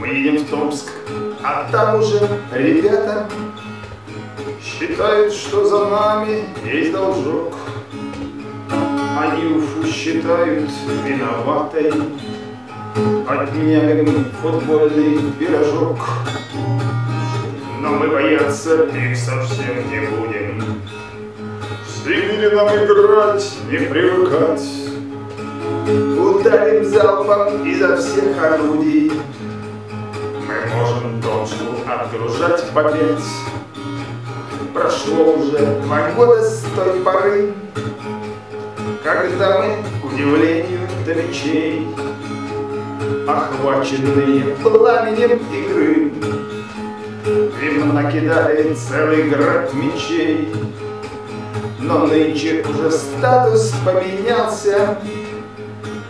мы едем в Томск, а там уже ребята считают, что за нами есть должок. Они Уфу считают виноватой, отняли футбольный пирожок. Но мы бояться их совсем не будем. В Сибири нам играть не привыкать. Ударим залпом изо всех орудий. Мы можем дочку отгружать по 5. Прошло уже 2 года с той поры, когда мы, к удивлению дочей, охваченные пламенем игры, им накидали целый град мечей. Но нынче уже статус поменялся,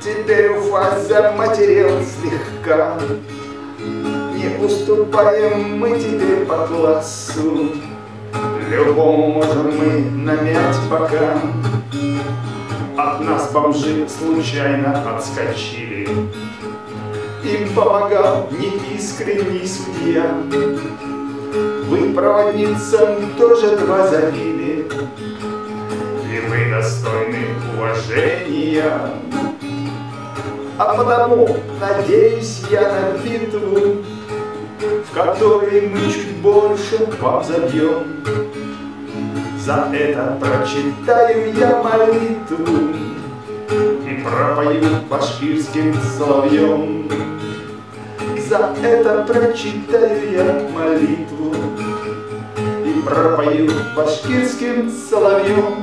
теперь Уфа заматерел слегка. Не уступаем мы теперь по классу, любому можем мы намять пока. От нас бомжи случайно отскочили, им помогал неискренний судья. Вы проводницам тоже 2 забили, и вы достойны уважения. А потому надеюсь я на битву, в которой мы чуть больше вам забьем. За это прочитаю я молитву и пропою башкирским соловьем. За это прочитаю я молитву и пропою башкирским соловьем.